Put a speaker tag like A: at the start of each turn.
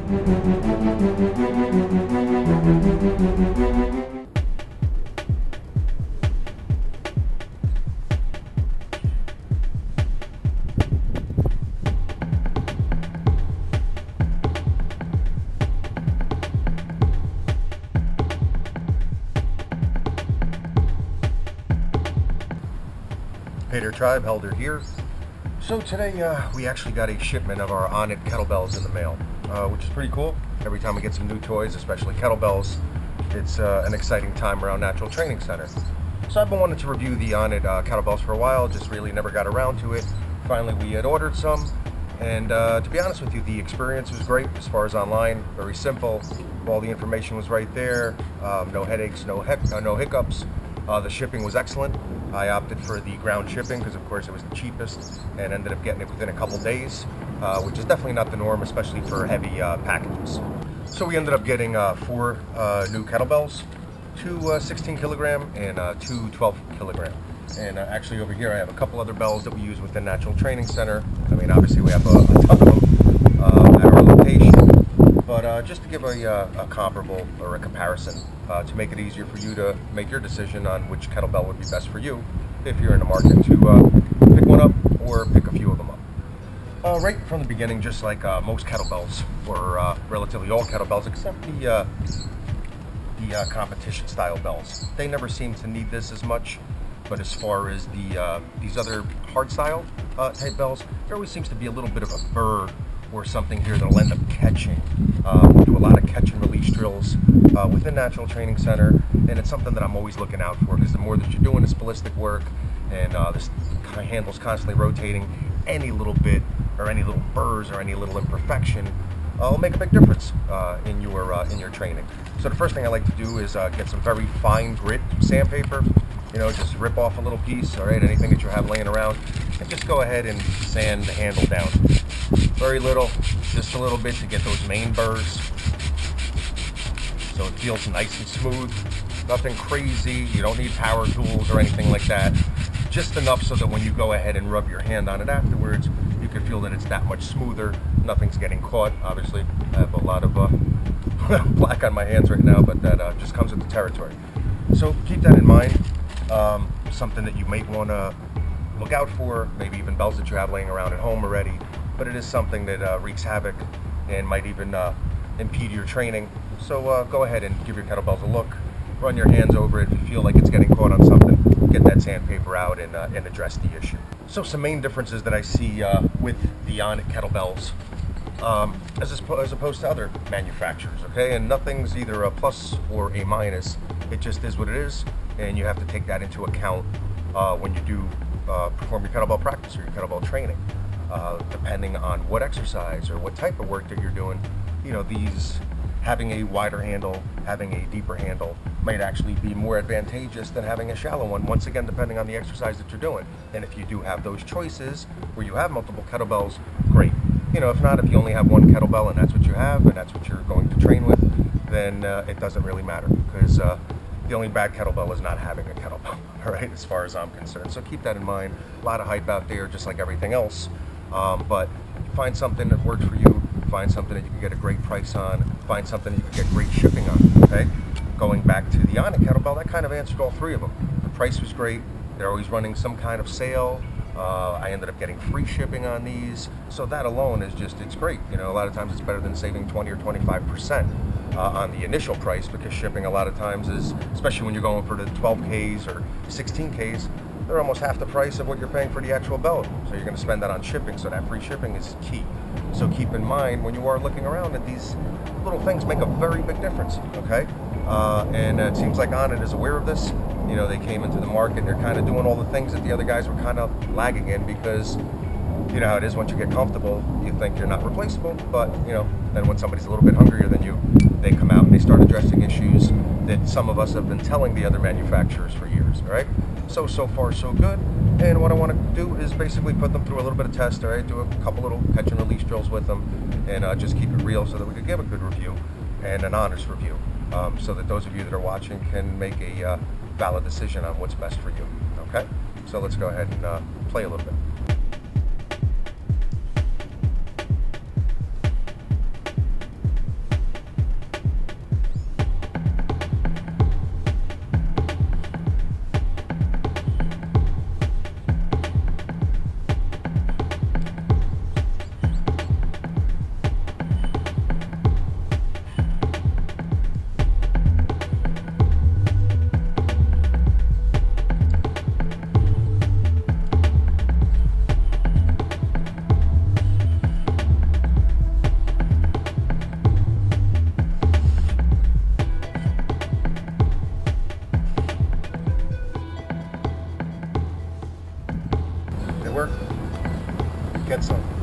A: Hey there, Tribe, Helder here. So today we actually got a shipment of our ONNIT kettlebells in the mail, which is pretty cool. Every time we get some new toys, especially kettlebells, it's an exciting time around Natural Training Center. So I've been wanting to review the ONNIT kettlebells for a while, just really never got around to it. Finally we had ordered some, and to be honest with you, the experience was great as far as online, very simple. All the information was right there, no headaches, no hiccups. The shipping was excellent. I opted for the ground shipping because of course it was the cheapest and ended up getting it within a couple days, which is definitely not the norm, especially for heavy packages. So we ended up getting 4 new kettlebells, 2 16 kilogram and 2 12 kilogram. And actually over here I have a couple other bells that we use within Natural Training Center. I mean, obviously we have a ton of them at our location, but just to give a comparable or a comparison to make it easier for you to make your decision on which kettlebell would be best for you if you're in the market to pick one up or pick a few of them up. Right from the beginning, just like most kettlebells, or relatively all kettlebells except the competition style bells, they never seem to need this as much. But as far as these other hard style type bells, there always seems to be a little bit of a burr or something here that'll end up catching. We do a lot of catch and release drills within Natural Training Center, and it's something that I'm always looking out for, because the more that you're doing this ballistic work and this handle's constantly rotating, any little bit or any little burrs or any little imperfection will make a big difference in your training. So the first thing I like to do is get some very fine grit sandpaper. You know, just rip off a little piece, all right, anything that you have laying around, and just go ahead and sand the handle down. Very little, just a little bit to get those main burrs, so it feels nice and smooth. Nothing crazy, you don't need power tools or anything like that. Just enough so that when you go ahead and rub your hand on it afterwards, you can feel that it's that much smoother. Nothing's getting caught. Obviously, I have a lot of black on my hands right now, but that just comes with the territory. So keep that in mind. Something that you might want to look out for, maybe even bells that you have laying around at home already, but it is something that wreaks havoc and might even impede your training. So go ahead and give your kettlebells a look, run your hands over it. If you feel like it's getting caught on something, get that sandpaper out and address the issue. So some main differences that I see with the ONNIT kettlebells as opposed to other manufacturers, okay? And nothing's either a plus or a minus, it just is what it is. And you have to take that into account when you do perform your kettlebell practice or your kettlebell training. Depending on what exercise or what type of work that you're doing, you know, these having a wider handle, having a deeper handle might actually be more advantageous than having a shallow one, once again, depending on the exercise that you're doing. And if you do have those choices where you have multiple kettlebells, great. You know, if not, if you only have one kettlebell and that's what you have and that's what you're going to train with, then it doesn't really matter, because the only bad kettlebell is not having a kettlebell, all right, as far as I'm concerned. So keep that in mind. A lot of hype out there, just like everything else. But find something that works for you. Find something that you can get a great price on. Find something that you can get great shipping on, okay? Going back to the ONNIT kettlebell, that kind of answered all 3 of them. The price was great. They're always running some kind of sale. I ended up getting free shipping on these. So that alone is just, it's great. You know, a lot of times it's better than saving 20 or 25%. On the initial price, because shipping a lot of times is, especially when you're going for the 12Ks or 16Ks, they're almost half the price of what you're paying for the actual belt. So you're going to spend that on shipping, so that free shipping is key. So keep in mind when you are looking around that these little things make a very big difference, okay? And it seems like ONNIT is aware of this. You know, they came into the market and they're kind of doing all the things that the other guys were kind of lagging in, because you know how it is, once you get comfortable, you think you're not replaceable, but you know, then when somebody's a little bit hungrier than you, they come out and they start addressing issues that some of us have been telling the other manufacturers for years, all right? So far so good. And what I want to do is basically put them through a little bit of test, all right? Do a couple little catch and release drills with them, and just keep it real so that we can give a good review and an honest review, so that those of you that are watching can make a valid decision on what's best for you, okay? So let's go ahead and play a little bit.
B: get some.